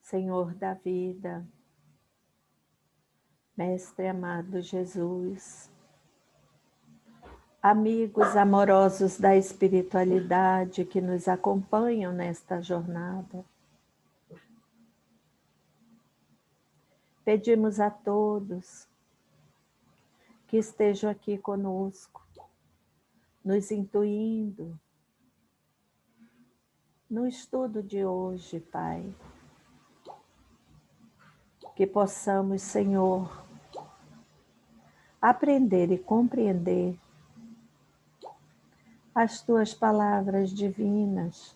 Senhor da vida, Mestre amado Jesus, amigos amorosos da espiritualidade que nos acompanham nesta jornada, pedimos a todos que estejam aqui conosco, nos intuindo no estudo de hoje, Pai, que possamos, Senhor, aprender e compreender as Tuas palavras divinas,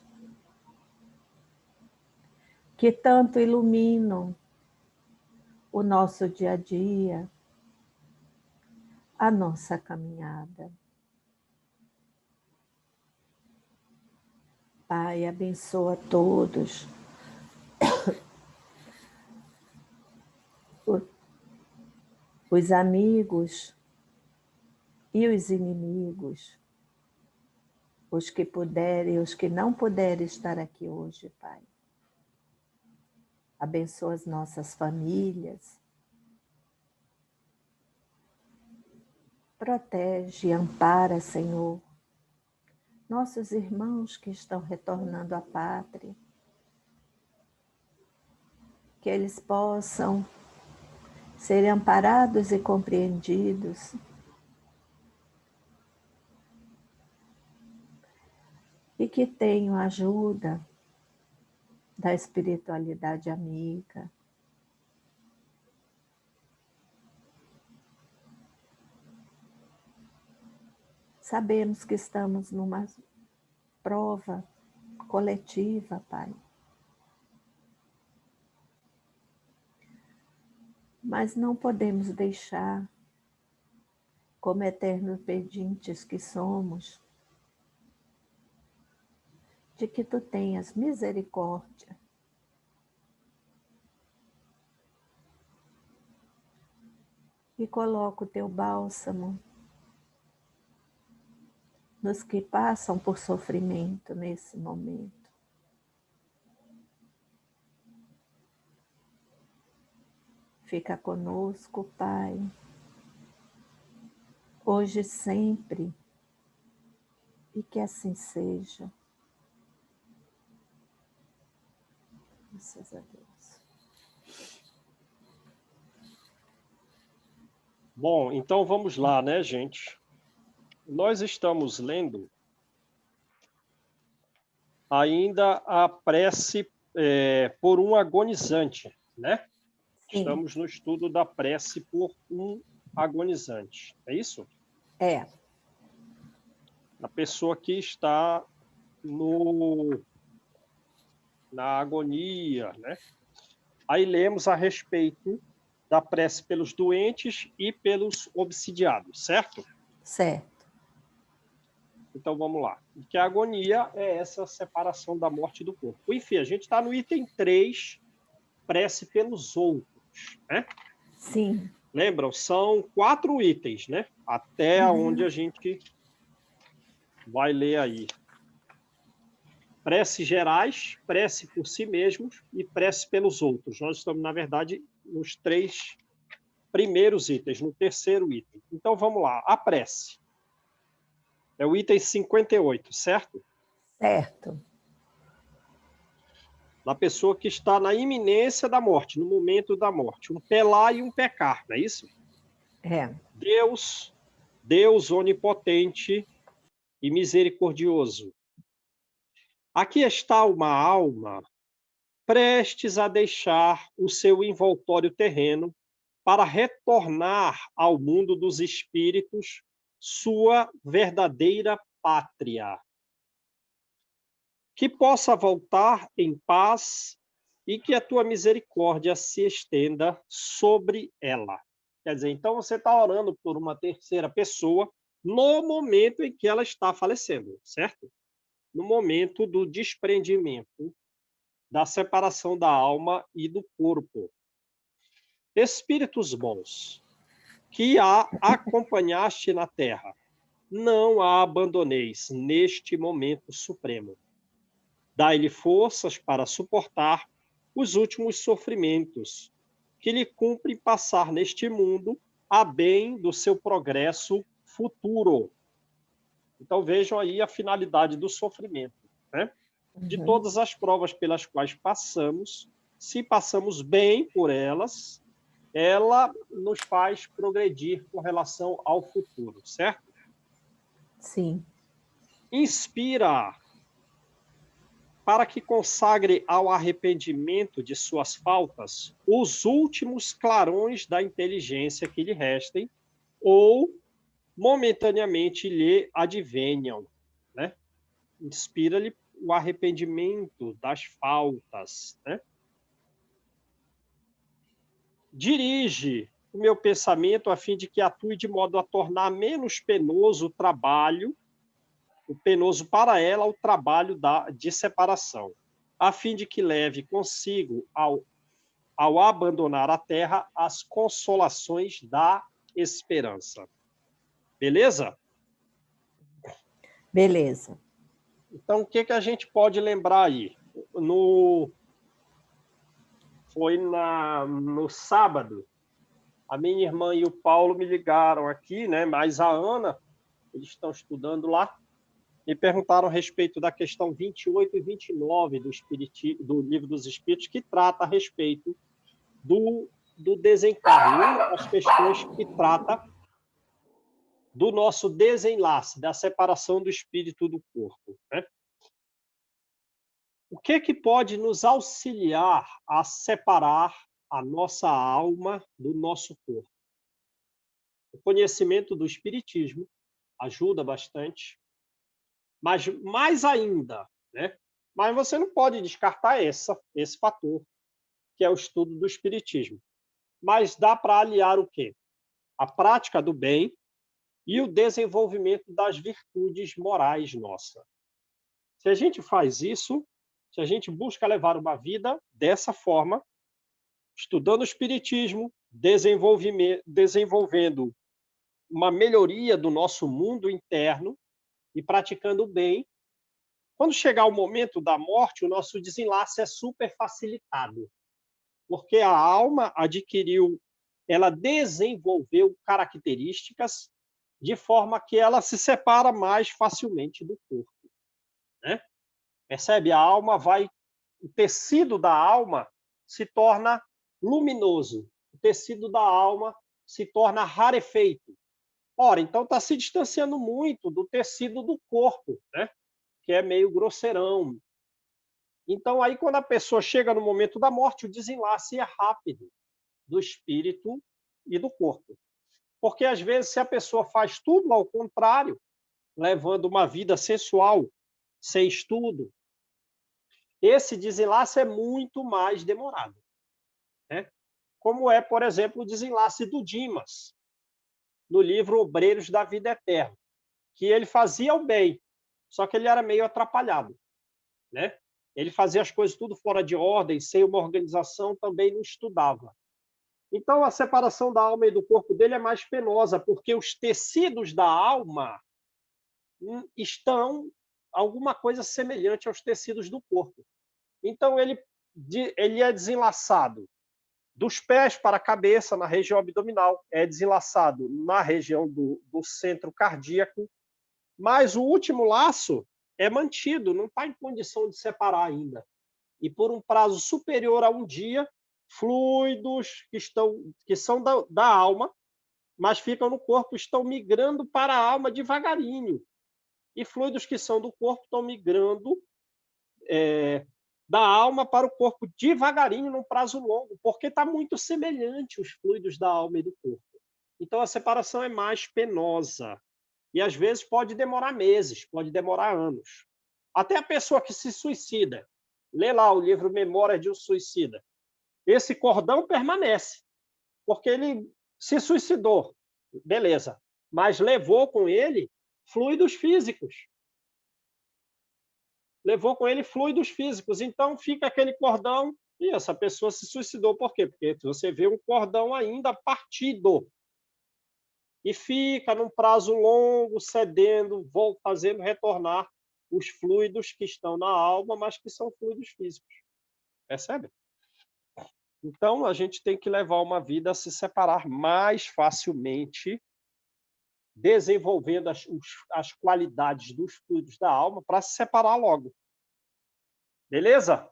que tanto iluminam o nosso dia a dia, a nossa caminhada. Pai, abençoa todos, os amigos e os inimigos, os que puderem e os que não puderem estar aqui hoje, Pai. Abençoa as nossas famílias, protege e ampara, Senhor, nossos irmãos que estão retornando à pátria, que eles possam ser amparados e compreendidos, e que tenham ajuda da espiritualidade amiga. Sabemos que estamos numa prova coletiva, Pai. Mas não podemos deixar, como eternos pedintes que somos, de que Tu tenhas misericórdia e coloca o Teu bálsamo nos que passam por sofrimento nesse momento. Fica conosco, Pai, hoje e sempre, e que assim seja. Graças a Deus. Bom, então vamos lá, né, gente? Nós estamos lendo ainda a prece por um agonizante, né? Sim. Estamos no estudo da prece por um agonizante, é isso? É. A pessoa que está na agonia, né? Aí lemos a respeito da prece pelos doentes e pelos obsidiados, certo? Certo. Então vamos lá. Que a agonia é essa separação da morte do corpo. Enfim, a gente está no item 3, prece pelos outros, né? Sim. Lembram? São 4 itens, né? Até onde a gente vai ler aí. Prece gerais, prece por si mesmos e prece pelos outros. Nós estamos, na verdade, nos 3 primeiros itens, no terceiro item. Então vamos lá. A prece. É o item 58, certo? Certo. Da pessoa que está na iminência da morte, no momento da morte. Um pelar e um pecar, não é isso? É. Deus onipotente e misericordioso. Aqui está uma alma prestes a deixar o seu envoltório terreno para retornar ao mundo dos espíritos, sua verdadeira pátria. Que possa voltar em paz e que a tua misericórdia se estenda sobre ela. Quer dizer, então você está orando por uma terceira pessoa no momento em que ela está falecendo, certo? No momento do desprendimento, da separação da alma e do corpo. Espíritos bons, que a acompanhaste na terra, não a abandoneis neste momento supremo. Dai-lhe forças para suportar os últimos sofrimentos, que lhe cumpre passar neste mundo a bem do seu progresso futuro. Então vejam aí a finalidade do sofrimento, né? De todas as provas pelas quais passamos, se passamos bem por elas, ela nos faz progredir com relação ao futuro, certo? Sim. Inspira para que consagre ao arrependimento de suas faltas os últimos clarões da inteligência que lhe restem, ou momentaneamente lhe advenham, né? Inspira-lhe o arrependimento das faltas, né? Dirige o meu pensamento a fim de que atue de modo a tornar menos penoso o trabalho, o penoso para ela o trabalho de separação, a fim de que leve consigo, ao abandonar a terra, as consolações da esperança. Beleza? Beleza. Então, o que a gente pode lembrar aí? Foi no sábado, a minha irmã e o Paulo me ligaram aqui, né? Mas a Ana, eles estão estudando lá, me perguntaram a respeito da questão 28 e 29 do Livro dos Espíritos, que trata a respeito do desencarne, as questões que trata do nosso desenlace, da separação do espírito do corpo, né? O que pode nos auxiliar a separar a nossa alma do nosso corpo? O conhecimento do espiritismo ajuda bastante, mas mais ainda, né? Mas você não pode descartar esse fator, que é o estudo do espiritismo. Mas dá para aliar o quê? A prática do bem e o desenvolvimento das virtudes morais nossas. Se a gente faz isso, se a gente busca levar uma vida dessa forma, estudando o espiritismo, desenvolvendo uma melhoria do nosso mundo interno e praticando o bem, quando chegar o momento da morte, o nosso desenlace é super facilitado, porque a alma ela desenvolveu características de forma que ela se separa mais facilmente do corpo, né? Percebe? O tecido da alma se torna luminoso, o tecido da alma se torna rarefeito. Ora, então está se distanciando muito do tecido do corpo, né? Que é meio grosseirão. Então, aí, quando a pessoa chega no momento da morte, o desenlace é rápido do espírito e do corpo. Porque, às vezes, se a pessoa faz tudo ao contrário, levando uma vida sensual, sem estudo, esse desenlace é muito mais demorado, né? Como é, por exemplo, o desenlace do Dimas, no livro Obreiros da Vida Eterna, que ele fazia o bem, só que ele era meio atrapalhado, né? Ele fazia as coisas tudo fora de ordem, sem uma organização, também não estudava. Então, a separação da alma e do corpo dele é mais penosa, porque os tecidos da alma estão alguma coisa semelhante aos tecidos do corpo. Então, ele é desenlaçado dos pés para a cabeça, na região abdominal, é desenlaçado na região do centro cardíaco, mas o último laço é mantido, não está em condição de separar ainda. E por um prazo superior a um dia, fluidos que são da alma, mas ficam no corpo, estão migrando para a alma devagarinho. E fluidos que são do corpo estão migrando da alma para o corpo devagarinho, num prazo longo, porque está muito semelhante os fluidos da alma e do corpo. Então, a separação é mais penosa. E, às vezes, pode demorar meses, pode demorar anos. Até a pessoa que se suicida, lê lá o livro Memória de um Suicida. Esse cordão permanece, porque ele se suicidou, beleza, mas levou com ele fluidos físicos. Levou com ele fluidos físicos. Então, fica aquele cordão e essa pessoa se suicidou. Por quê? Porque você vê um cordão ainda partido. E fica num prazo longo, cedendo, fazendo retornar os fluidos que estão na alma, mas que são fluidos físicos. Percebe? Então, a gente tem que levar uma vida a se separar mais facilmente, desenvolvendo as qualidades dos fluidos da alma para se separar logo. Beleza?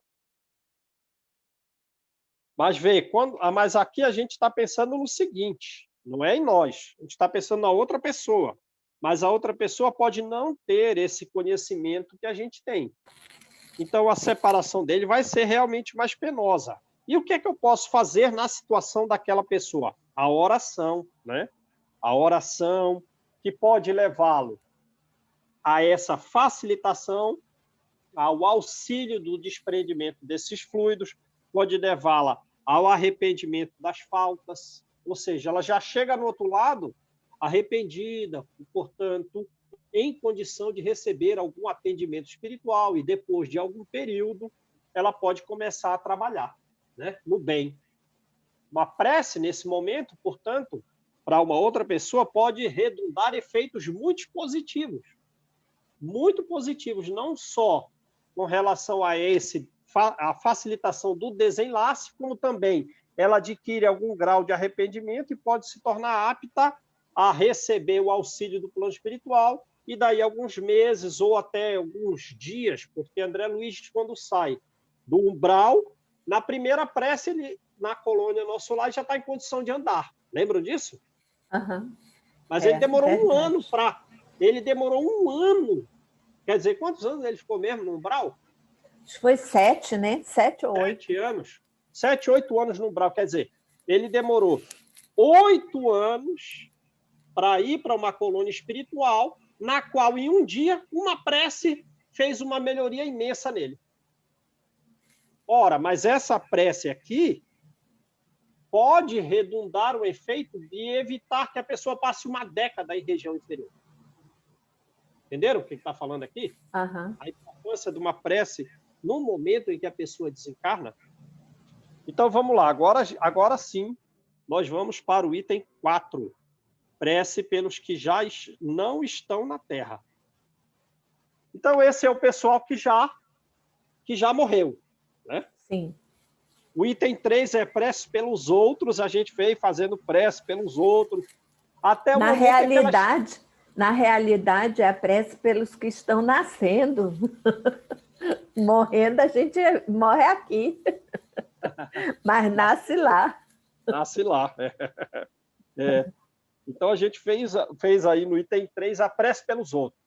Mas aqui a gente está pensando no seguinte, não é em nós, a gente está pensando na outra pessoa, mas a outra pessoa pode não ter esse conhecimento que a gente tem. Então, a separação dele vai ser realmente mais penosa. E o que é que eu posso fazer na situação daquela pessoa? A oração, né? A oração que pode levá-lo a essa facilitação, ao auxílio do desprendimento desses fluidos, pode levá-la ao arrependimento das faltas, ou seja, ela já chega no outro lado arrependida, e, portanto, em condição de receber algum atendimento espiritual e depois de algum período, ela pode começar a trabalhar, né, no bem. Uma prece, nesse momento, portanto, para uma outra pessoa, pode redundar efeitos muito positivos, não só com relação a a facilitação do desenlace, como também ela adquire algum grau de arrependimento e pode se tornar apta a receber o auxílio do plano espiritual, e daí alguns meses ou até alguns dias, porque André Luiz, quando sai do umbral, na primeira prece, ele, na colônia Nosso Lar, já está em condição de andar. Lembram disso? Uhum. Mas ele demorou um ano para... Ele demorou um ano. Quer dizer, quantos anos ele ficou mesmo no umbral? Acho que foi 7, né? 7 ou 8. 7 anos. 7, 8 anos no umbral. Quer dizer, ele demorou 8 anos para ir para uma colônia espiritual, na qual, em um dia, uma prece fez uma melhoria imensa nele. Ora, mas essa prece aqui pode redundar o efeito de evitar que a pessoa passe uma década em região inferior. Entenderam o que está falando aqui? Uhum. A importância de uma prece no momento em que a pessoa desencarna. Então, vamos lá. Agora sim, nós vamos para o item 4. Prece pelos que já não estão na Terra. Então, esse é o pessoal que já morreu, né? Sim. O item 3 é prece pelos outros. A gente veio fazendo prece pelos outros. Até o momento na realidade, é a prece pelos que estão nascendo. Morrendo, a gente morre aqui. Mas nasce lá. Nasce lá. Então, a gente fez aí no item 3 a prece pelos outros.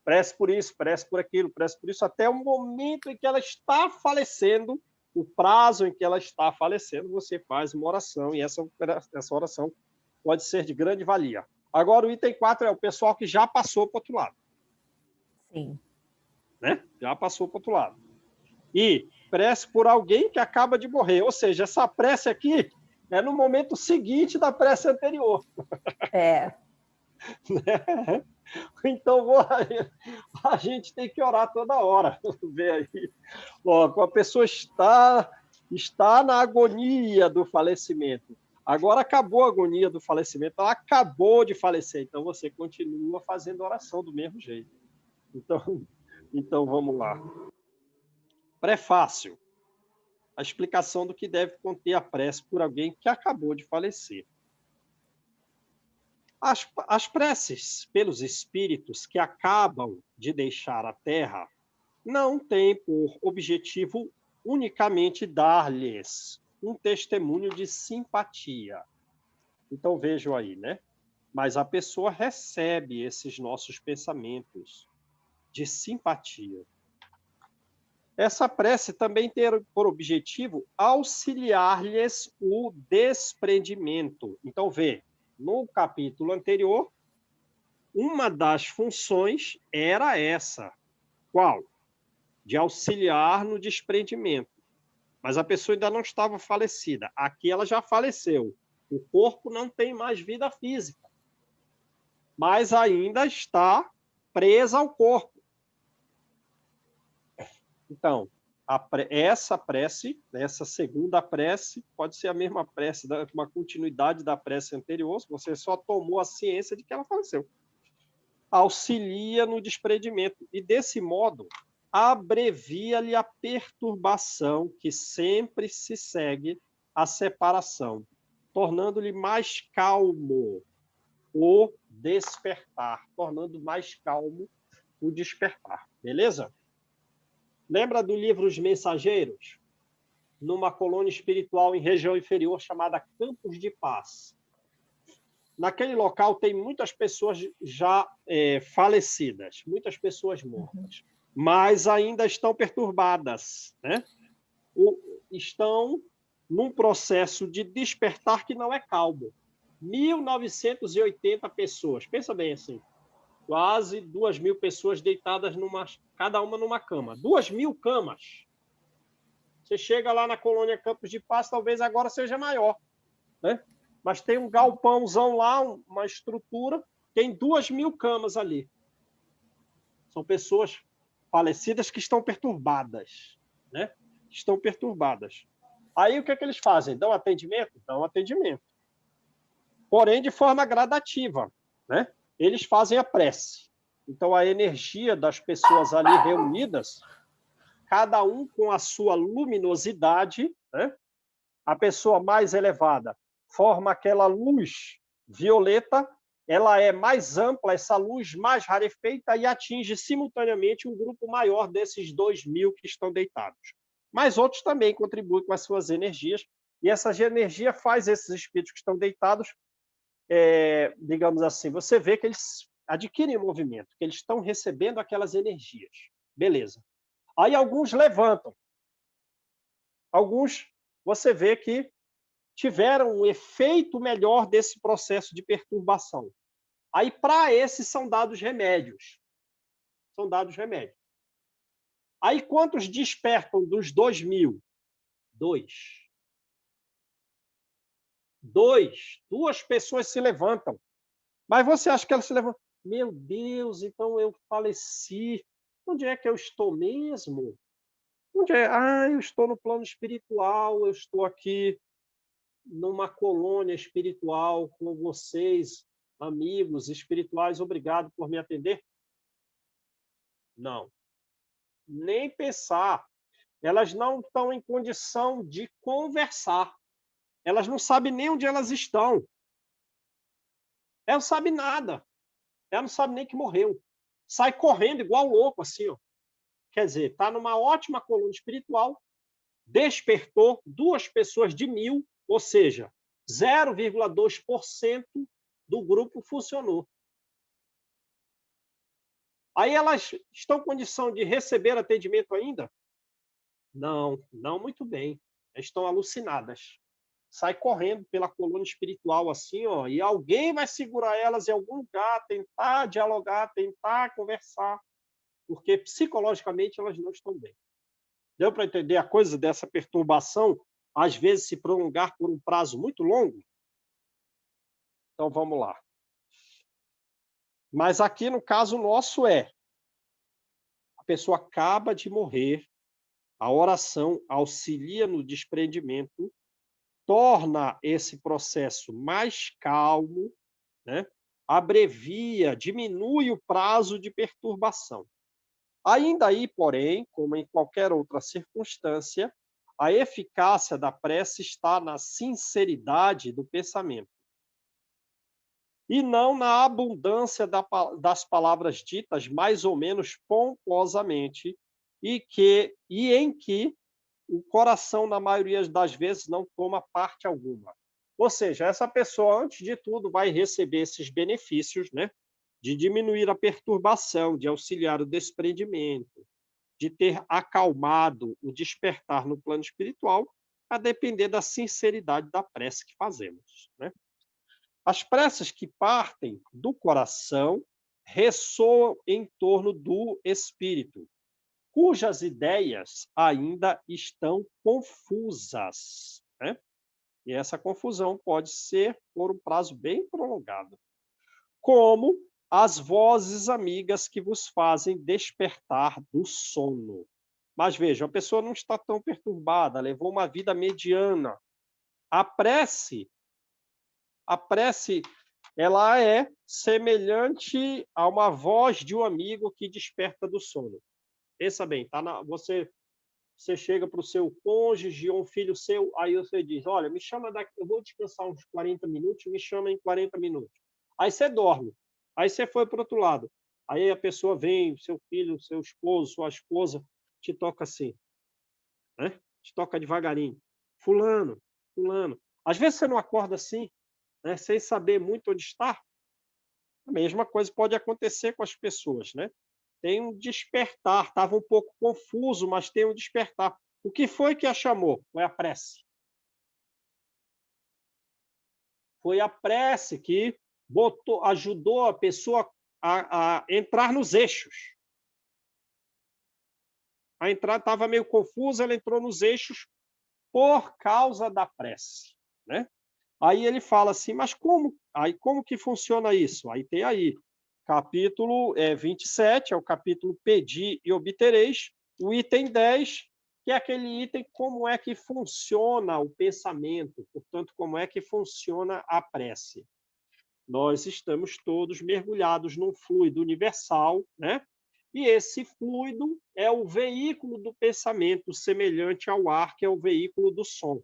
Prece por isso, prece por aquilo, prece por isso, até o momento em que ela está falecendo, o prazo em que ela está falecendo, você faz uma oração, e essa oração pode ser de grande valia. Agora, o item 4 é o pessoal que já passou para o outro lado. Sim. Né? Já passou para o outro lado. E prece por alguém que acaba de morrer, ou seja, essa prece aqui é no momento seguinte da prece anterior. É. Né? Então, a gente tem que orar toda hora. Vê aí. Ó, a pessoa está na agonia do falecimento. Agora acabou a agonia do falecimento, ela acabou de falecer. Então, você continua fazendo oração do mesmo jeito. Então vamos lá. Prefácio. A explicação do que deve conter a prece por alguém que acabou de falecer. As preces pelos espíritos que acabam de deixar a Terra não têm por objetivo unicamente dar-lhes um testemunho de simpatia. Então vejam aí, né? Mas a pessoa recebe esses nossos pensamentos de simpatia. Essa prece também tem por objetivo auxiliar-lhes o desprendimento. Então, vê, no capítulo anterior, uma das funções era essa. Qual? De auxiliar no desprendimento. Mas a pessoa ainda não estava falecida. Aqui ela já faleceu. O corpo não tem mais vida física, mas ainda está presa ao corpo. Então, essa prece, essa segunda prece, pode ser a mesma prece, uma continuidade da prece anterior, você só tomou a ciência de que ela faleceu. Auxilia no desprendimento e, desse modo, abrevia-lhe a perturbação que sempre se segue a separação, tornando-lhe mais calmo o despertar, tornando mais calmo o despertar, beleza? Lembra do livro Os Mensageiros? Numa colônia espiritual em região inferior chamada Campos de Paz. Naquele local tem muitas pessoas já falecidas, muitas pessoas mortas, mas ainda estão perturbadas, né? Estão num processo de despertar que não é calmo. 1.980 pessoas, pensa bem assim, quase 2.000 pessoas deitadas, cada uma numa cama. 2.000 camas. Você chega lá na colônia Campos de Paz, talvez agora seja maior, né? Mas tem um galpãozão lá, uma estrutura, tem 2.000 camas ali. São pessoas falecidas que estão perturbadas, né? Estão perturbadas. Aí o que é que eles fazem? Dão atendimento? Dão atendimento. Porém, de forma gradativa, né? Eles fazem a prece. Então, a energia das pessoas ali reunidas, cada um com a sua luminosidade, né? A pessoa mais elevada forma aquela luz violeta, ela é mais ampla, essa luz mais rarefeita e atinge simultaneamente um grupo maior desses 2.000 que estão deitados. Mas outros também contribuem com as suas energias, e essa energia faz esses espíritos que estão deitados, digamos assim, você vê que eles adquirem movimento, que eles estão recebendo aquelas energias. Beleza. Aí alguns levantam. Alguns, você vê que tiveram um efeito melhor desse processo de perturbação. Aí, para esses, são dados remédios. São dados remédios. Aí, quantos despertam dos 2.000? 2. 2 pessoas se levantam. Mas você acha que elas se levantam? Meu Deus, então eu faleci. Onde é que eu estou mesmo? Onde é? Ah, eu estou no plano espiritual, eu estou aqui numa colônia espiritual com vocês, amigos espirituais, obrigado por me atender. Não. Nem pensar. Elas não estão em condição de conversar. Elas não sabem nem onde elas estão. Ela não sabe nada. Ela não sabe nem que morreu. Sai correndo igual louco, assim, ó. Quer dizer, está numa ótima coluna espiritual, despertou 2 pessoas de 1.000, ou seja, 0,2% do grupo funcionou. Aí elas estão em condição de receber atendimento ainda? Não, não muito bem. Estão alucinadas. Sai correndo pela coluna espiritual assim, ó, e alguém vai segurar elas em algum lugar, tentar dialogar, tentar conversar, porque psicologicamente elas não estão bem. Deu para entender a coisa dessa perturbação, às vezes se prolongar por um prazo muito longo? Então vamos lá. Mas aqui no caso nosso a pessoa acaba de morrer, a oração auxilia no desprendimento, torna esse processo mais calmo, né? Abrevia, diminui o prazo de perturbação. Ainda aí, porém, como em qualquer outra circunstância, a eficácia da prece está na sinceridade do pensamento e não na abundância das palavras ditas mais ou menos pomposamente e em que o coração, na maioria das vezes, não toma parte alguma. Ou seja, essa pessoa, antes de tudo, vai receber esses benefícios, né? De diminuir a perturbação, de auxiliar o desprendimento, de ter acalmado o despertar no plano espiritual, a depender da sinceridade da prece que fazemos, né? As preces que partem do coração ressoam em torno do espírito, cujas ideias ainda estão confusas, né? E essa confusão pode ser por um prazo bem prolongado, como as vozes amigas que vos fazem despertar do sono. Mas veja, a pessoa não está tão perturbada, levou uma vida mediana. A prece, ela é semelhante a uma voz de um amigo que desperta do sono. Pensa bem, você Você chega para o seu cônjuge ou um filho seu, aí você diz, olha, me chama daqui, eu vou descansar uns 40 minutos, me chama em 40 minutos. Aí você dorme. Aí você foi para o outro lado. Aí a pessoa vem, seu filho, seu esposo, sua esposa, te toca assim, né? Te toca devagarinho. Fulano, fulano. Às vezes você não acorda assim, né? Sem saber muito onde está. A mesma coisa pode acontecer com as pessoas, né? Tem um despertar, estava um pouco confuso, mas tem um despertar. O que foi que a chamou? Foi a prece. Foi a prece que ajudou a pessoa a entrar nos eixos. A entrada estava meio confusa, ela entrou nos eixos por causa da prece, né? Aí ele fala assim, mas como? Aí como que funciona isso? Aí tem aí, capítulo 27, é o capítulo Pedi e Obtereis, o item 10, que é aquele item como é que funciona o pensamento, portanto, como é que funciona a prece. Nós estamos todos mergulhados num fluido universal, né? E esse fluido é o veículo do pensamento, semelhante ao ar, que é o veículo do som.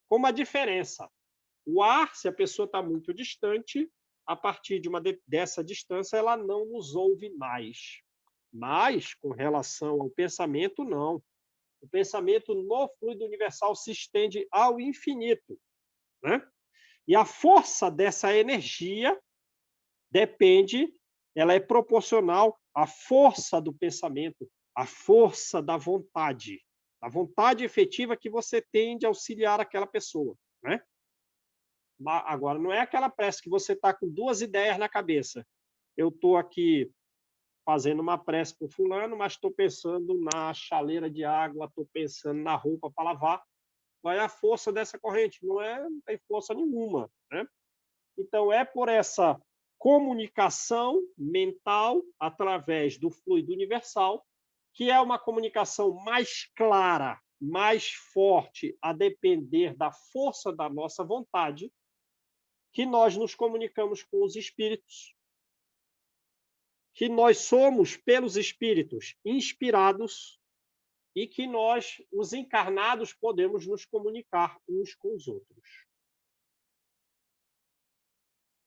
Com uma diferença. O ar, se a pessoa está muito distante, a partir dessa distância, ela não nos ouve mais. Mas, com relação ao pensamento, não. O pensamento no fluido universal se estende ao infinito, né? E a força dessa energia ela é proporcional à força do pensamento, à força da vontade, a vontade efetiva que você tem de auxiliar aquela pessoa, né? Agora, não é aquela prece que você está com duas ideias na cabeça. Eu estou aqui fazendo uma prece para o fulano, mas estou pensando na chaleira de água, estou pensando na roupa para lavar. Qual é a força dessa corrente? Não tem força nenhuma, né? Então, é por essa comunicação mental através do fluido universal, que é uma comunicação mais clara, mais forte, a depender da força da nossa vontade, que nós nos comunicamos com os espíritos, que nós somos, pelos espíritos, inspirados e que nós, os encarnados, podemos nos comunicar uns com os outros.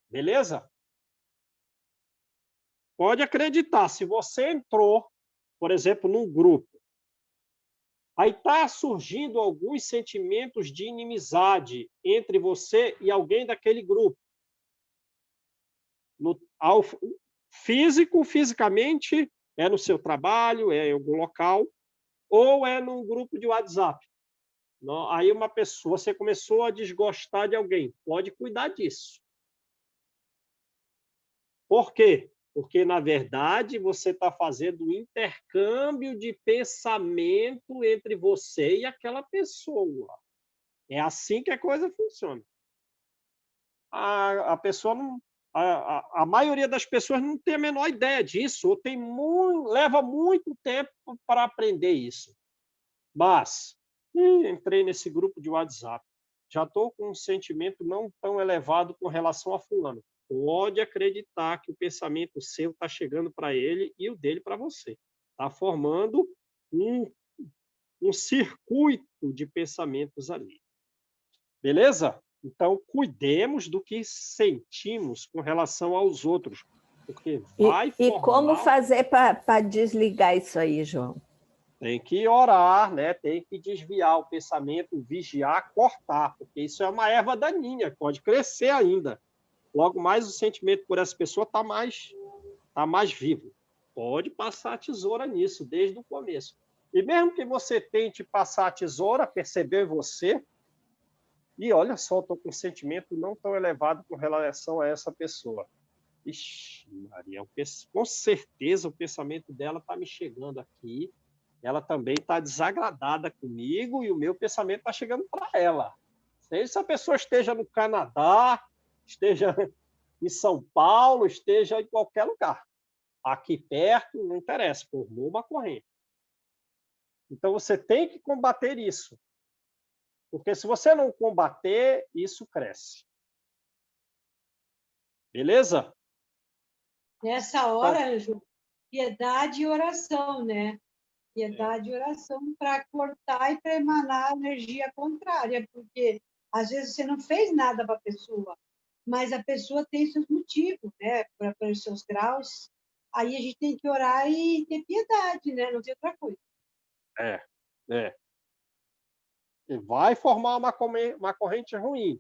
Beleza? Pode acreditar, se você entrou, por exemplo, num grupo, aí está surgindo alguns sentimentos de inimizade entre você e alguém daquele grupo. Fisicamente, é no seu trabalho, é em algum local, ou é num grupo de WhatsApp. Aí uma pessoa, você começou a desgostar de alguém, pode cuidar disso. Por quê? Porque, na verdade, você está fazendo um intercâmbio de pensamento entre você e aquela pessoa. É assim que a coisa funciona. A pessoa não. A maioria das pessoas não tem a menor ideia disso, ou leva muito tempo para aprender isso. Mas entrei nesse grupo de WhatsApp, já estou com um sentimento não tão elevado com relação a fulano. Pode acreditar que o pensamento seu está chegando para ele e o dele para você. Está formando um circuito de pensamentos ali. Beleza? Então, cuidemos do que sentimos com relação aos outros, porque vai E como formar... fazer para desligar isso aí, João? Tem que orar, né? Tem que desviar o pensamento, vigiar, cortar, porque isso é uma erva daninha, pode crescer ainda. Logo mais o sentimento por essa pessoa está mais vivo. Pode passar a tesoura nisso desde o começo. E mesmo que você tente passar a tesoura, perceber você, e olha só, estou com um sentimento não tão elevado com relação a essa pessoa. Ixi, Maria, com certeza o pensamento dela está me chegando aqui, ela também está desagradada comigo e o meu pensamento está chegando para ela. Seja se a pessoa esteja no Canadá, esteja em São Paulo, esteja em qualquer lugar. Aqui perto, não interessa, formou uma corrente. Então, você tem que combater isso. Porque se você não combater, isso cresce. Beleza? Nessa hora, Ju, piedade e oração, né? Piedade e oração para cortar e para emanar a energia contrária, porque às vezes você não fez nada para a pessoa, mas a pessoa tem seus motivos, né, para os seus graus. Aí a gente tem que orar e ter piedade, né? Não tem outra coisa. É, é. E vai formar uma corrente ruim.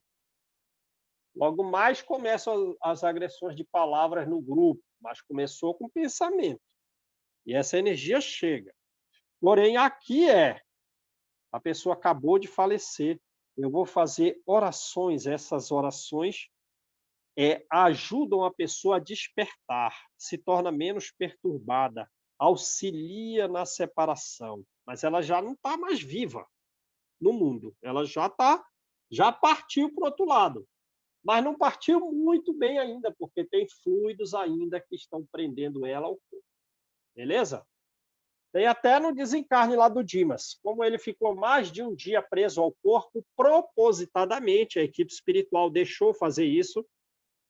Logo mais começam as agressões de palavras no grupo, mas começou com pensamento. E essa energia chega. Porém, aqui a pessoa acabou de falecer. Eu vou fazer orações. Essas orações ajudam a pessoa a despertar, se torna menos perturbada, auxilia na separação. Mas ela já não está mais viva no mundo. Ela já partiu para o outro lado. Mas não partiu muito bem ainda, porque tem fluidos ainda que estão prendendo ela ao corpo. Beleza? Tem até no desencarne lá do Dimas, como ele ficou mais de um dia preso ao corpo, propositadamente, a equipe espiritual deixou fazer isso,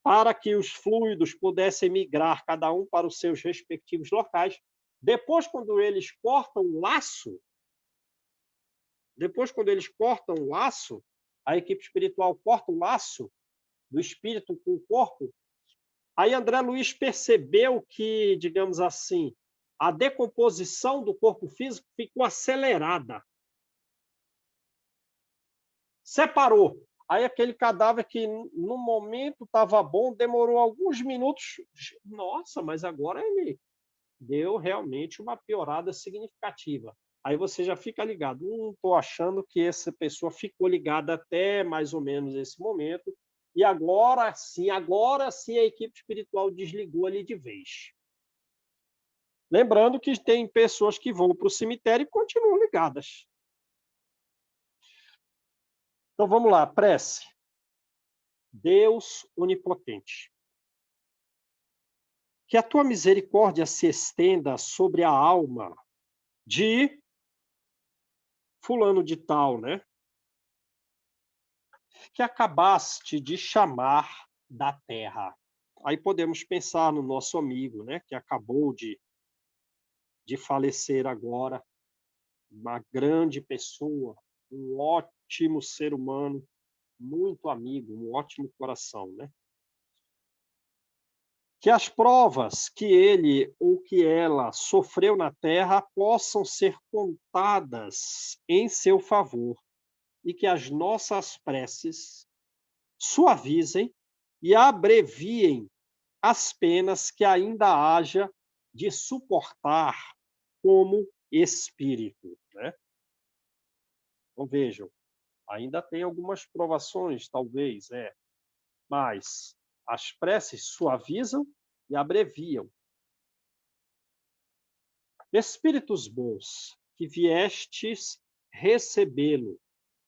para que os fluidos pudessem migrar, cada um para os seus respectivos locais. Depois, quando eles cortam o laço, a equipe espiritual corta o laço do espírito com o corpo, aí André Luiz percebeu que, digamos assim, a decomposição do corpo físico ficou acelerada. Separou. Aí aquele cadáver que no momento estava bom, demorou alguns minutos. Nossa, mas agora ele deu realmente uma piorada significativa. Aí você já fica ligado. Estou achando que essa pessoa ficou ligada até mais ou menos esse momento. E agora sim a equipe espiritual desligou ali de vez. Lembrando que tem pessoas que vão para o cemitério e continuam ligadas. Então vamos lá, prece. Deus onipotente, que a tua misericórdia se estenda sobre a alma de fulano de tal, né? Que acabaste de chamar da terra. Aí podemos pensar no nosso amigo, né? Que acabou de falecer agora, uma grande pessoa, um ótimo ser humano, muito amigo, um ótimo coração, né? Que as provas que ele ou que ela sofreu na terra possam ser contadas em seu favor e que as nossas preces suavizem e abreviem as penas que ainda haja de suportar como espírito, né? Então vejam, ainda tem algumas provações, talvez, mas as preces suavizam e abreviam. Espíritos bons, que viestes recebê-lo,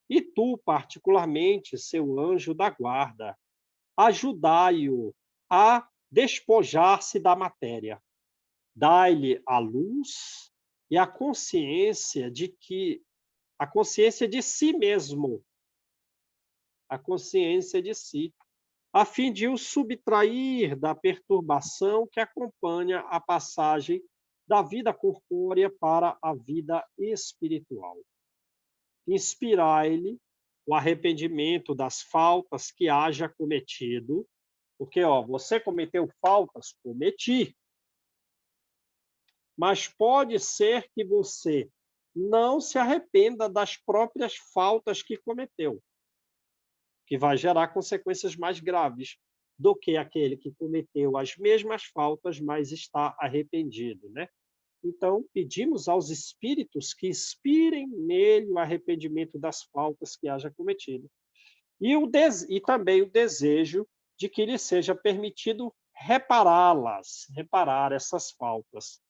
e tu, particularmente, seu anjo da guarda, ajudai-o a despojar-se da matéria. Dai-lhe a luz e a consciência de si mesmo, a consciência de si, a fim de o subtrair da perturbação que acompanha a passagem da vida corpórea para a vida espiritual. Inspirai-lhe o arrependimento das faltas que haja cometido, porque você cometeu faltas, cometi, mas pode ser que você não se arrependa das próprias faltas que cometeu, que vai gerar consequências mais graves do que aquele que cometeu as mesmas faltas, mas está arrependido, né? Então, pedimos aos espíritos que inspirem nele o arrependimento das faltas que haja cometido. E também o desejo de que lhe seja permitido reparar essas faltas,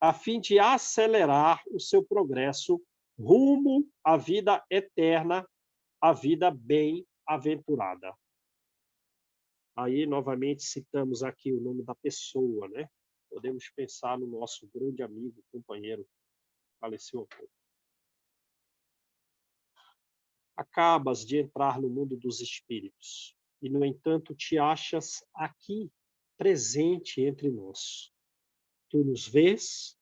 a fim de acelerar o seu progresso rumo à vida eterna, à vida bem-aventurada. Aí, novamente, citamos aqui o nome da pessoa, né? Podemos pensar no nosso grande amigo, companheiro, que faleceu há pouco. Acabas de entrar no mundo dos espíritos e, no entanto, te achas aqui, presente entre nós. Tu nos vês,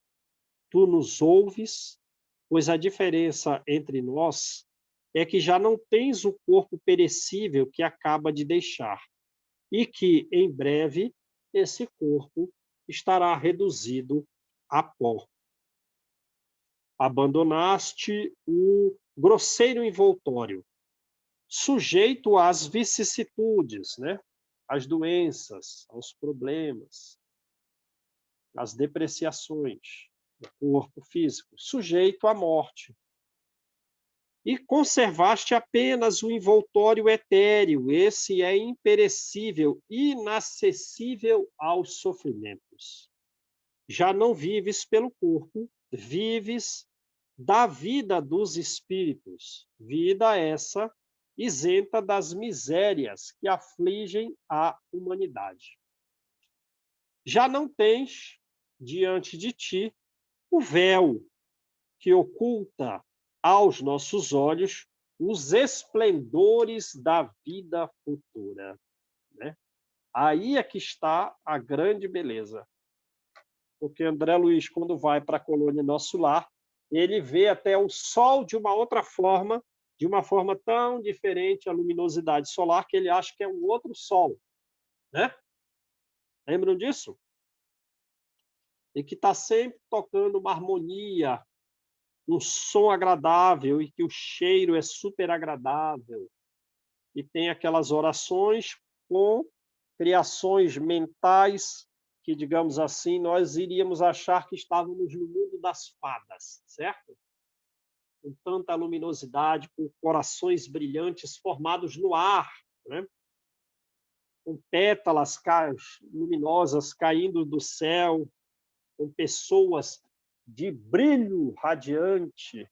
tu nos ouves, pois a diferença entre nós é que já não tens o corpo perecível que acaba de deixar, e que, em breve, esse corpo estará reduzido a pó. Abandonaste o grosseiro envoltório, sujeito às vicissitudes, né? Às doenças, aos problemas, às depreciações do corpo físico, sujeito à morte. E conservaste apenas o envoltório etéreo, esse é imperecível, inacessível aos sofrimentos. Já não vives pelo corpo, vives da vida dos espíritos, vida essa isenta das misérias que afligem a humanidade. Já não tens diante de ti o véu que oculta aos nossos olhos os esplendores da vida futura, né? Aí é que está a grande beleza. Porque André Luiz, quando vai para a colônia Nosso Lar, ele vê até o Sol de uma outra forma, de uma forma tão diferente à luminosidade solar, que ele acha que é um outro Sol, né? Lembram disso? E que está sempre tocando uma harmonia, um som agradável, e que o cheiro é super agradável. E tem aquelas orações com criações mentais que, digamos assim, nós iríamos achar que estávamos no mundo das fadas, certo? Com tanta luminosidade, com corações brilhantes formados no ar, né? Com pétalas luminosas caindo do céu, com pessoas de brilho radiante.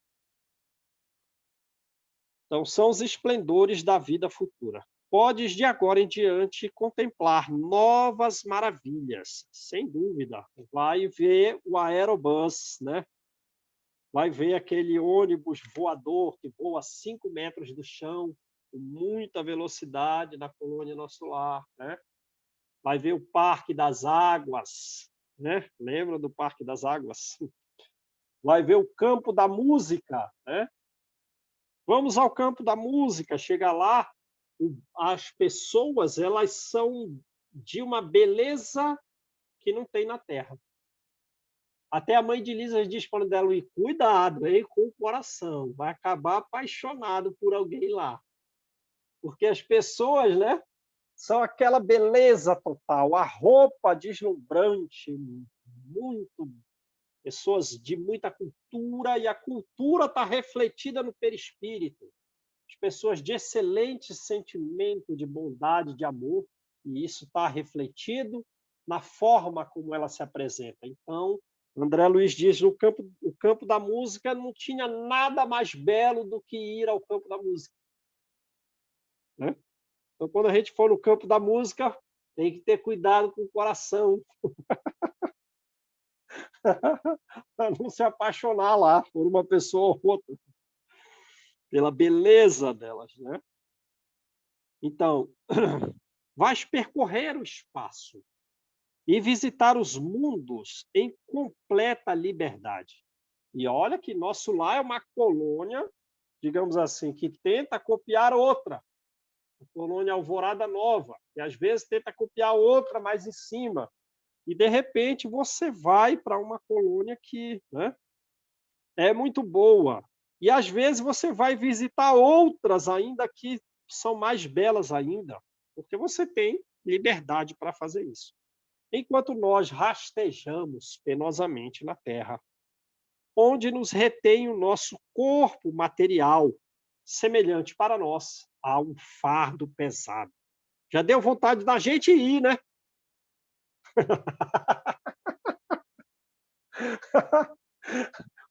Então, são os esplendores da vida futura. Podes, de agora em diante, contemplar novas maravilhas, sem dúvida. Vai ver o aerobus, né? Vai ver aquele ônibus voador que voa 5 metros do chão, com muita velocidade na colônia Nosso Lar, né? Vai ver o Parque das Águas, né? Lembra do Parque das Águas? Vai ver o Campo da Música, né? Vamos ao Campo da Música, chega lá, as pessoas, elas são de uma beleza que não tem na Terra. Até a mãe de Lisa diz para ela, e cuidado, hein, com o coração, vai acabar apaixonado por alguém lá. Porque as pessoas, né, são aquela beleza total, a roupa deslumbrante, muito pessoas de muita cultura, e a cultura está refletida no perispírito. As pessoas de excelente sentimento de bondade, de amor, e isso está refletido na forma como ela se apresenta. Então, André Luiz diz, o campo da música não tinha nada mais belo do que ir ao campo da música, né? Então, quando a gente for no campo da música, tem que ter cuidado com o coração, para não se apaixonar lá por uma pessoa ou outra, pela beleza delas, né? Então, vais percorrer o espaço e visitar os mundos em completa liberdade. E olha que Nosso Lar é uma colônia, digamos assim, que tenta copiar outra, a colônia Alvorada Nova, que às vezes tenta copiar outra mais em cima. E, de repente, você vai para uma colônia que, né, é muito boa. E, às vezes, você vai visitar outras ainda que são mais belas ainda, porque você tem liberdade para fazer isso. Enquanto nós rastejamos penosamente na Terra, onde nos retém o nosso corpo material, semelhante para nós a um fardo pesado. Já deu vontade da gente ir, né?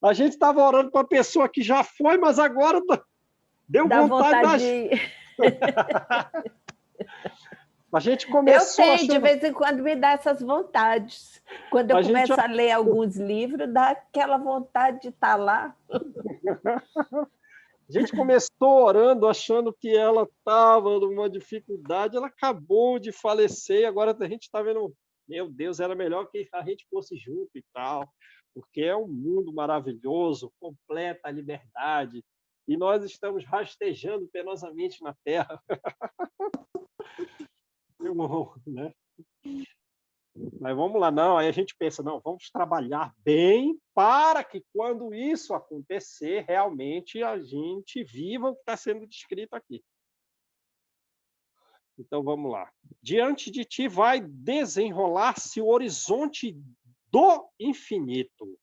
A gente estava orando para a pessoa que já foi, mas agora deu Dá vontade da vontade de... A gente Eu começou tenho, achando... de vez em quando me dá essas vontades. Quando eu começo a ler alguns livros, dá aquela vontade de estar lá. A gente começou orando, achando que ela estava numa dificuldade, ela acabou de falecer, agora a gente está vendo, meu Deus, era melhor que a gente fosse junto e tal. porque é um mundo maravilhoso, completa liberdade, e nós estamos rastejando penosamente na Terra. Né? Mas vamos lá, não. Aí a gente pensa, não, vamos trabalhar bem para que quando isso acontecer, realmente a gente viva o que está sendo descrito aqui. Então vamos lá. Diante de ti vai desenrolar-se o horizonte do infinito.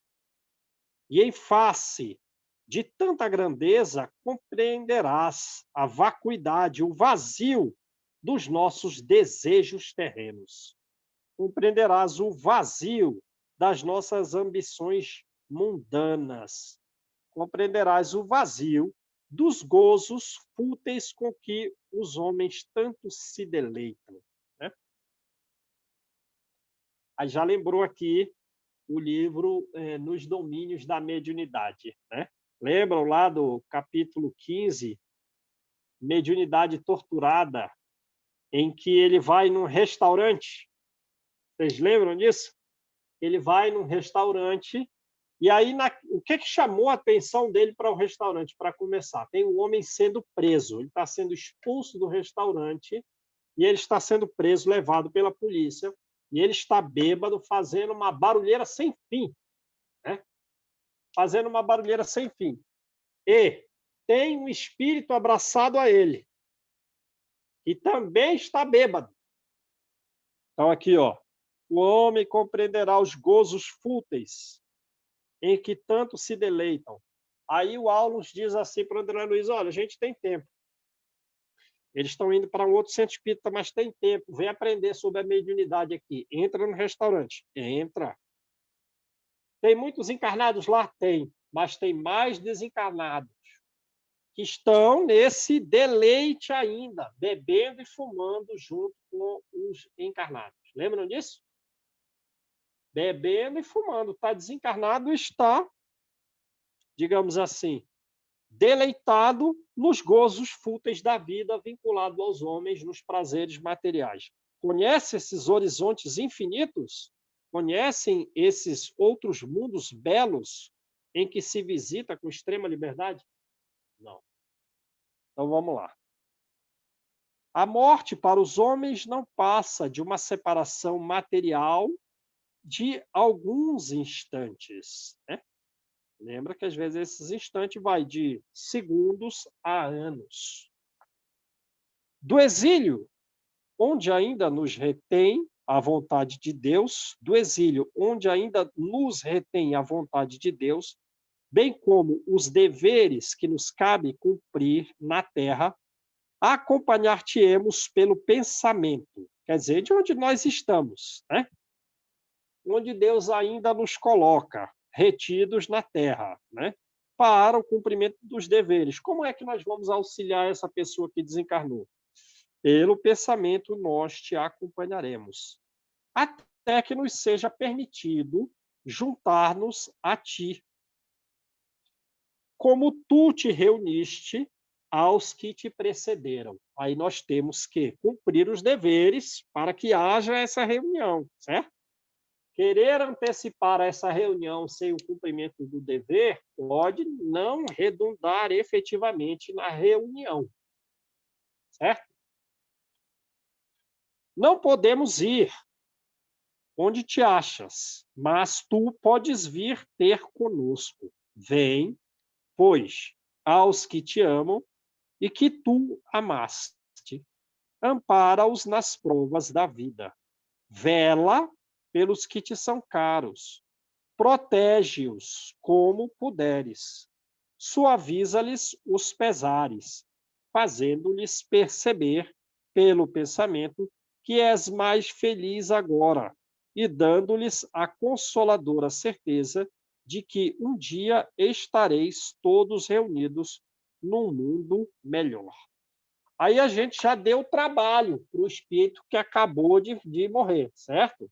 E em face de tanta grandeza, compreenderás a vacuidade, o vazio dos nossos desejos terrenos. Compreenderás o vazio das nossas ambições mundanas. Compreenderás o vazio dos gozos fúteis com que os homens tanto se deleitam. Né? Aí já lembrou aqui o livro Nos Domínios da Mediunidade. Né? Lembram lá do capítulo 15, Mediunidade Torturada, em que ele vai num restaurante. Vocês lembram disso? Ele vai num restaurante e aí o que chamou a atenção dele para o restaurante? Para começar, tem um homem sendo preso. Ele está sendo expulso do restaurante e ele está sendo preso, levado pela polícia. E ele está bêbado, fazendo uma barulheira sem fim. Né? Fazendo uma barulheira sem fim. E tem um espírito abraçado a ele, que também está bêbado. Então, aqui, ó. O homem compreenderá os gozos fúteis em que tanto se deleitam. Aí o Aulus diz assim para o André Luiz, olha, a gente tem tempo. Eles estão indo para um outro centro espírita, mas tem tempo. Vem aprender sobre a mediunidade aqui. Entra no restaurante. Entra. Tem muitos encarnados lá? Tem. Mas tem mais desencarnados que estão nesse deleite ainda, bebendo e fumando junto com os encarnados. Lembram disso? Bebendo e fumando. Está desencarnado, está, digamos assim, deleitado nos gozos fúteis da vida, vinculado aos homens, nos prazeres materiais. Conhece esses horizontes infinitos? Conhecem esses outros mundos belos em que se visita com extrema liberdade? Não. Então vamos lá. A morte para os homens não passa de uma separação material de alguns instantes. Né? Lembra que às vezes esses instantes vai de segundos a anos. Do exílio, onde ainda nos retém a vontade de Deus, do exílio, onde ainda nos retém a vontade de Deus, bem como os deveres que nos cabe cumprir na terra, acompanhar-te-emos pelo pensamento, quer dizer, de onde nós estamos, né? Onde Deus ainda nos coloca, retidos na terra, né? Para o cumprimento dos deveres. Como é que nós vamos auxiliar essa pessoa que desencarnou? Pelo pensamento nós te acompanharemos, até que nos seja permitido juntar-nos a ti, como tu te reuniste aos que te precederam. Aí nós temos que cumprir os deveres para que haja essa reunião, certo? Querer antecipar essa reunião sem o cumprimento do dever pode não redundar efetivamente na reunião, certo? Não podemos ir onde te achas, mas tu podes vir ter conosco. Vem, pois, aos que te amam e que tu amaste. Ampara-os nas provas da vida. Vela pelos que te são caros. Protege-os como puderes. Suaviza-lhes os pesares, fazendo-lhes perceber, pelo pensamento, que és mais feliz agora, e dando-lhes a consoladora certeza de que um dia estareis todos reunidos num mundo melhor. Aí a gente já deu trabalho para o espírito que acabou de morrer, certo?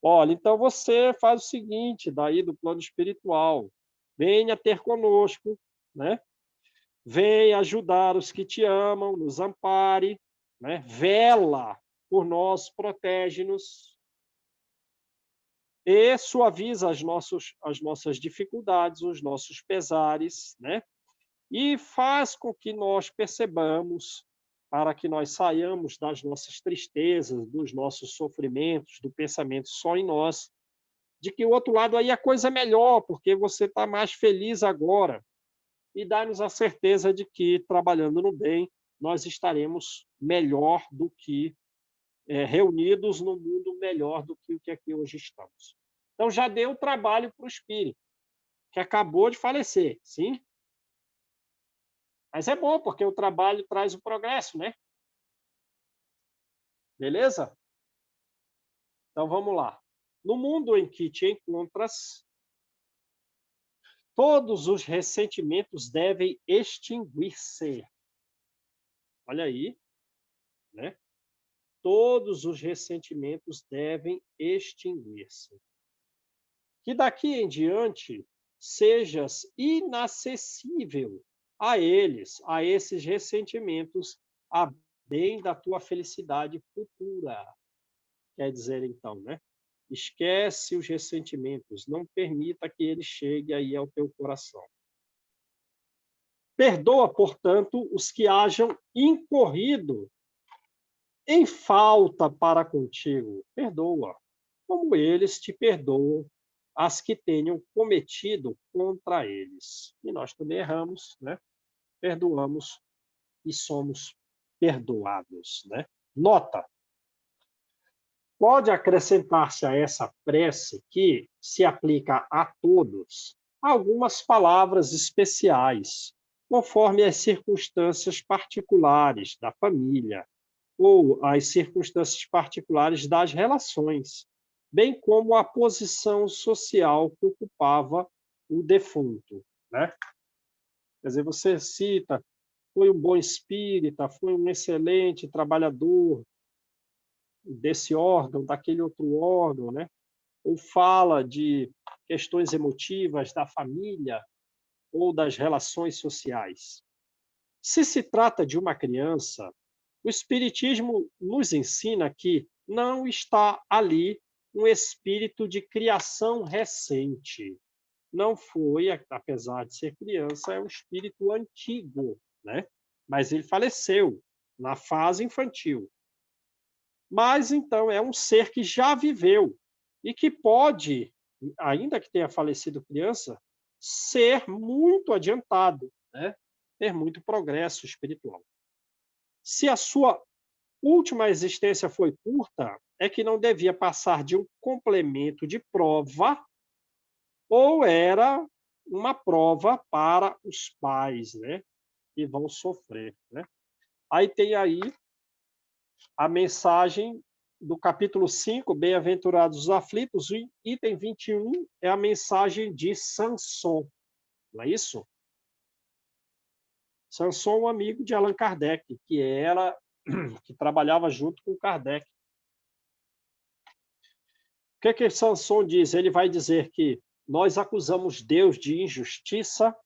Olha, então você faz o seguinte, daí do plano espiritual, venha ter conosco, né? Venha ajudar os que te amam, nos ampare, né? Vela por nós, protege-nos. e suaviza as nossas dificuldades, os nossos pesares, né? E faz com que nós percebamos, para que nós saiamos das nossas tristezas, dos nossos sofrimentos, do pensamento só em nós, de que o outro lado aí a coisa é melhor, porque você está mais feliz agora. E dá-nos a certeza de que, trabalhando no bem, nós estaremos melhor do que reunidos no mundo melhor do que o que aqui hoje estamos. Então, já deu trabalho para o espírito, que acabou de falecer, sim? Mas é bom, porque o trabalho traz o progresso, né? Beleza? Então, vamos lá. No mundo em que te encontras, todos os ressentimentos devem extinguir-se. Olha aí, né? Todos os ressentimentos devem extinguir-se. Que daqui em diante sejas inacessível a eles, a esses ressentimentos, a bem da tua felicidade futura. Quer dizer, então, né? Esquece os ressentimentos, não permita que ele chegue aí ao teu coração. Perdoa, portanto, os que hajam incorrido em falta para contigo. Perdoa, como eles te perdoam as que tenham cometido contra eles. E nós também erramos, né? Perdoamos e somos perdoados, né? Nota: pode acrescentar-se a essa prece, que se aplica a todos, algumas palavras especiais, conforme as circunstâncias particulares da família ou as circunstâncias particulares das relações, bem como a posição social que ocupava o defunto, né? Quer dizer, você cita, foi um bom espírita, foi um excelente trabalhador desse órgão, daquele outro órgão, né? Ou fala de questões emotivas da família ou das relações sociais. Se se trata de uma criança, o Espiritismo nos ensina que não está ali um espírito de criação recente. Não foi, apesar de ser criança, é um espírito antigo, né? Mas ele faleceu na fase infantil. Mas, então, é um ser que já viveu e que pode, ainda que tenha falecido criança, ser muito adiantado, né? Ter muito progresso espiritual. Se a sua última existência foi curta, é que não devia passar de um complemento de prova ou era uma prova para os pais, né? Que vão sofrer, né? Aí tem aí a mensagem do capítulo 5, Bem-aventurados os aflitos, o item 21 é a mensagem de Sanson, não é isso? Sanson, um amigo de Allan Kardec, que trabalhava junto com Kardec. O que Sanson diz? Ele vai dizer que nós acusamos Deus de injustiça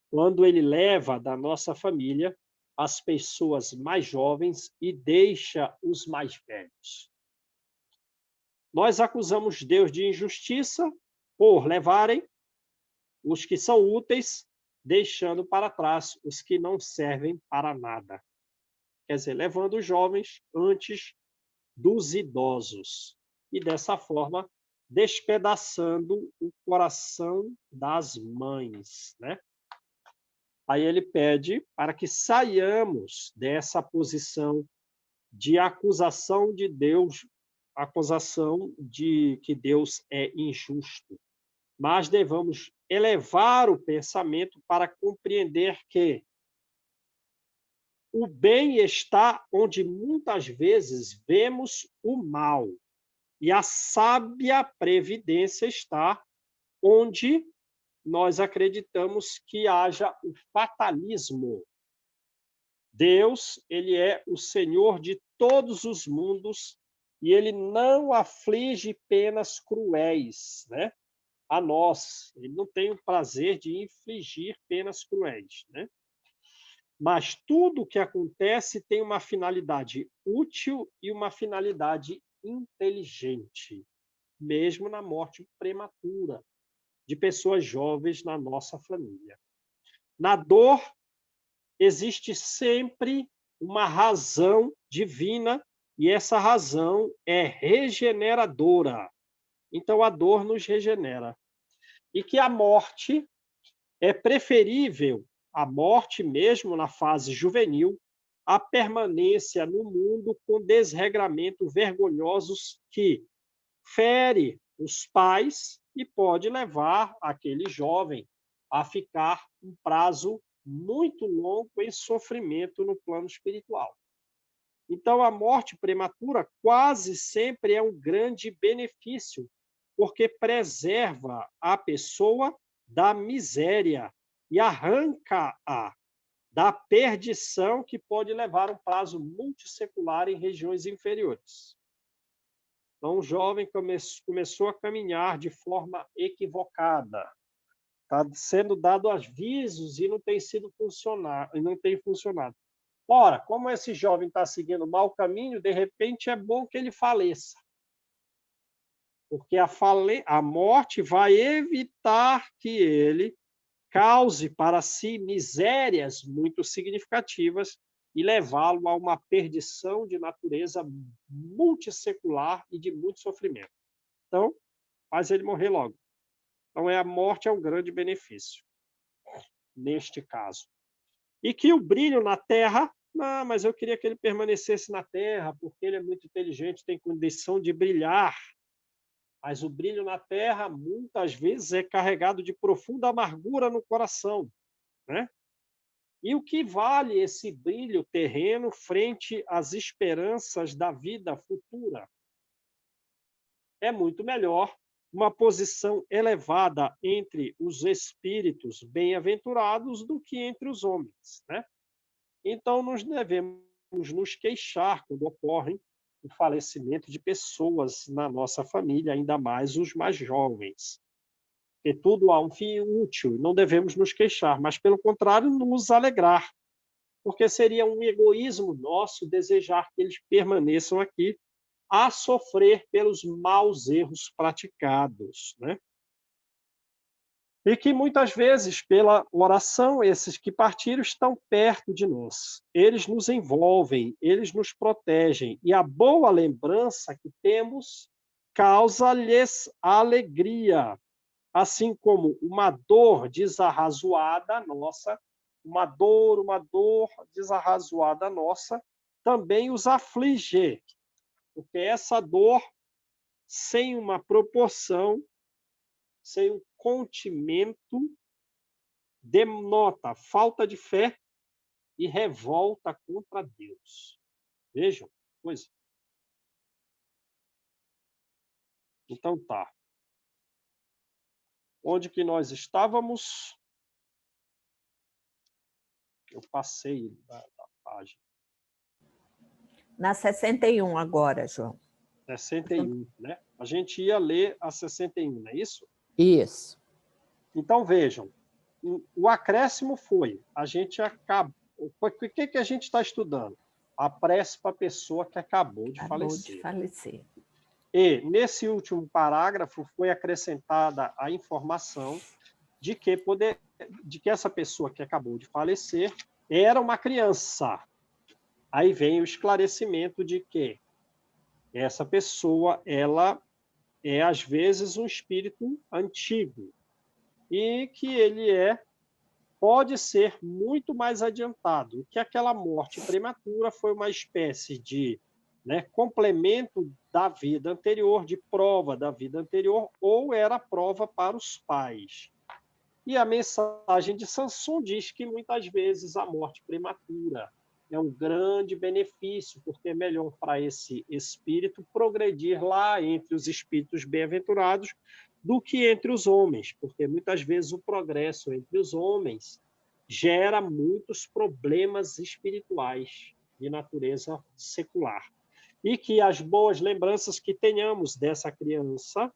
quando ele leva da nossa família as pessoas mais jovens e deixa os mais velhos. Nós acusamos Deus de injustiça por levarem os que são úteis, deixando para trás os que não servem para nada. Quer dizer, levando os jovens antes dos idosos. E dessa forma, despedaçando o coração das mães, né? Aí ele pede para que saiamos dessa posição de acusação de Deus, acusação de que Deus é injusto, mas devamos elevar o pensamento para compreender que o bem está onde muitas vezes vemos o mal, e a sábia previdência está onde nós acreditamos que haja o fatalismo. Deus, ele é o Senhor de todos os mundos e ele não aflige penas cruéis, né? A nós. Ele não tem o prazer de infligir penas cruéis, né? Mas tudo o que acontece tem uma finalidade útil e uma finalidade inteligente. mesmo na morte prematura de pessoas jovens na nossa família. Na dor, existe sempre uma razão divina e essa razão é regeneradora. Então, a dor nos regenera. E que a morte é preferível, a morte mesmo na fase juvenil, a permanência no mundo com desregramento vergonhosos que fere os pais e pode levar aquele jovem a ficar um prazo muito longo em sofrimento no plano espiritual. Então, a morte prematura quase sempre é um grande benefício, porque preserva a pessoa da miséria e arranca-a da perdição que pode levar um prazo multissecular em regiões inferiores. Então, o jovem começou a caminhar de forma equivocada. Está sendo dado avisos e não tem funcionado. Ora, como esse jovem está seguindo o mau caminho, de repente é bom que ele faleça. Porque a morte vai evitar que ele cause para si misérias muito significativas e levá-lo a uma perdição de natureza multissecular e de muito sofrimento. Então, faz ele morrer logo. Então, a morte é um grande benefício, neste caso. E que o brilho na Terra, não, mas eu queria que ele permanecesse na Terra, porque ele é muito inteligente, tem condição de brilhar. Mas o brilho na Terra, muitas vezes, é carregado de profunda amargura no coração, né? E o que vale esse brilho terreno frente às esperanças da vida futura? É muito melhor uma posição elevada entre os espíritos bem-aventurados do que entre os homens, né? Então, nós devemos nos queixar quando ocorre o falecimento de pessoas na nossa família, ainda mais os mais jovens. Porque tudo há um fim útil, não devemos nos queixar, mas, pelo contrário, nos alegrar, porque seria um egoísmo nosso desejar que eles permaneçam aqui a sofrer pelos maus erros praticados, né? E que muitas vezes, pela oração, esses que partiram estão perto de nós. Eles nos envolvem, eles nos protegem, e a boa lembrança que temos causa-lhes alegria, assim como uma dor desarrazoada nossa, uma dor desarrazoada nossa, também os aflige, porque essa dor, sem uma proporção, sem um contimento, denota falta de fé e revolta contra Deus. Vejam, coisa. Então tá. Onde que nós estávamos? Eu passei da página. Na 61 agora, João. 61, né? A gente ia ler a 61, não é isso? Isso. Então, vejam, o acréscimo foi, a gente acabou... O que a gente está estudando? A prece para a pessoa que acabou de falecer. E, nesse último parágrafo, foi acrescentada a informação de que essa pessoa que acabou de falecer era uma criança. Aí vem o esclarecimento de que essa pessoa, ela é, às vezes, um espírito antigo e que ele pode ser muito mais adiantado, que aquela morte prematura foi uma espécie de complemento da vida anterior, de prova da vida anterior, ou era prova para os pais. E a mensagem de Sanson diz que muitas vezes a morte prematura é um grande benefício, porque é melhor para esse espírito progredir lá entre os espíritos bem-aventurados do que entre os homens, porque muitas vezes o progresso entre os homens gera muitos problemas espirituais de natureza secular. E que as boas lembranças que tenhamos dessa criança,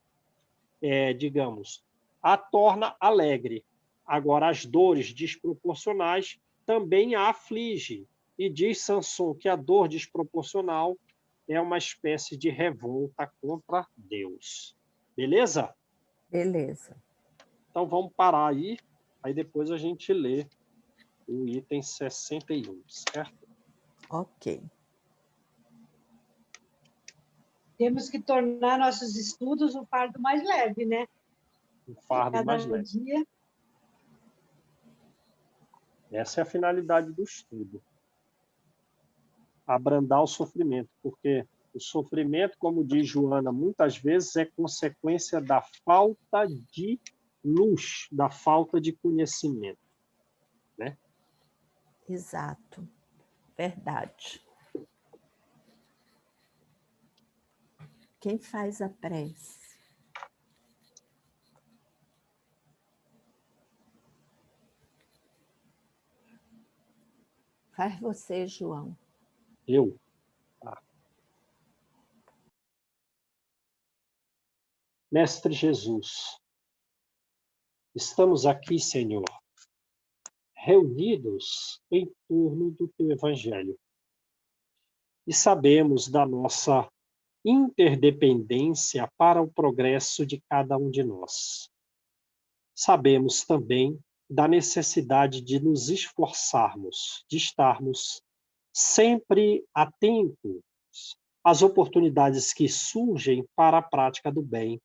digamos, a torna alegre. Agora, as dores desproporcionais também a aflige. E diz Sanson que a dor desproporcional é uma espécie de revolta contra Deus. Beleza? Beleza. Então vamos parar aí depois a gente lê o item 61, certo? Ok. Temos que tornar nossos estudos um fardo mais leve, né? Um fardo mais Cada leve. dia. Essa é a finalidade do estudo. Abrandar o sofrimento, porque o sofrimento, como diz Joana, muitas vezes é consequência da falta de luz, da falta de conhecimento, né? Exato. Verdade. Quem faz a prece? Faz você, João. Eu. Tá. Mestre Jesus, estamos aqui, Senhor, reunidos em torno do teu Evangelho. E sabemos da nossa interdependência para o progresso de cada um de nós. Sabemos também da necessidade de nos esforçarmos, de estarmos sempre atentos às oportunidades que surgem para a prática do bem.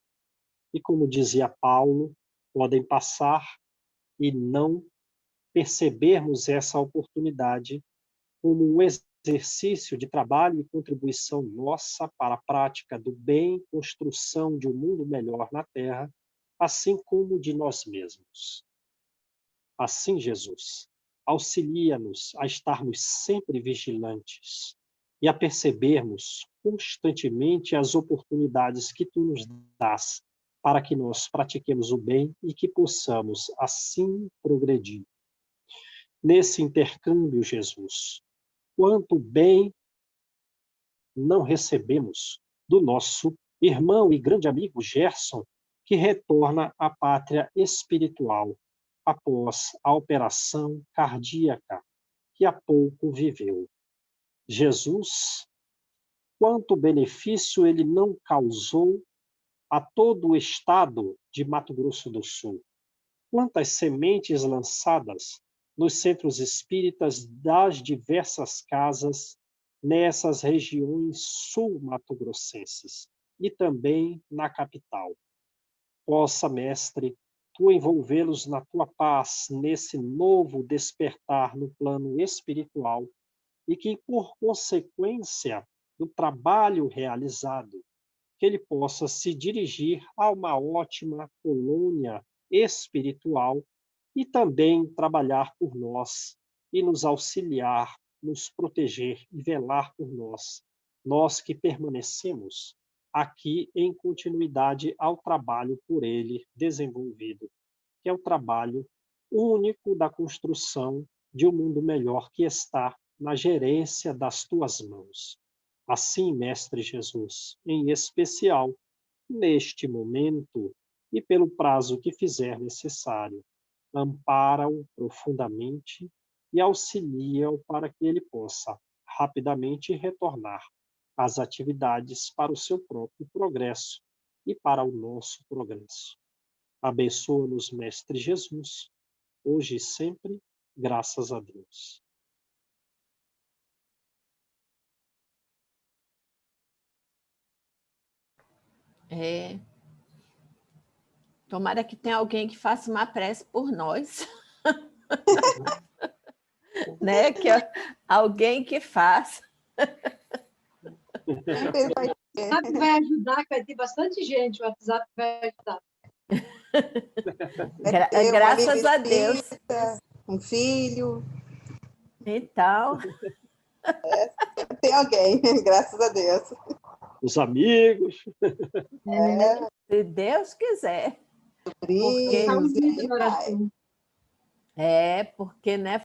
E como dizia Paulo, podem passar e não percebermos essa oportunidade como um exercício de trabalho e contribuição nossa para a prática do bem, construção de um mundo melhor na Terra, assim como de nós mesmos. Assim, Jesus, auxilia-nos a estarmos sempre vigilantes e a percebermos constantemente as oportunidades que tu nos dás para que nós pratiquemos o bem e que possamos assim progredir. Nesse intercâmbio, Jesus, quanto bem não recebemos do nosso irmão e grande amigo Gerson, que retorna à pátria espiritual após a operação cardíaca que há pouco viveu. Jesus, quanto benefício ele não causou a todo o estado de Mato Grosso do Sul. Quantas sementes lançadas nos centros espíritas das diversas casas nessas regiões sul-mato-grossenses e também na capital. Possa, mestre, tu envolvê-los na tua paz nesse novo despertar no plano espiritual e que, por consequência do trabalho realizado, que ele possa se dirigir a uma ótima colônia espiritual e também trabalhar por nós e nos auxiliar, nos proteger e velar por nós, nós que permanecemos aqui em continuidade ao trabalho por ele desenvolvido, que é o trabalho único da construção de um mundo melhor que está na gerência das tuas mãos. Assim, Mestre Jesus, em especial, neste momento e pelo prazo que fizer necessário, ampara-o profundamente e auxilia-o para que ele possa rapidamente retornar às atividades para o seu próprio progresso e para o nosso progresso. Abençoa-nos, Mestre Jesus, hoje e sempre, graças a Deus. Tomara que tenha alguém que faça uma prece por nós. Né? Que alguém que faça. O WhatsApp vai ajudar, que vai ter bastante gente. O WhatsApp vai ajudar. Graças a Deus. Um filho. Então. Tem alguém, graças a Deus. Os amigos. Se Deus quiser. Sobrinhos, Porque, porque, né?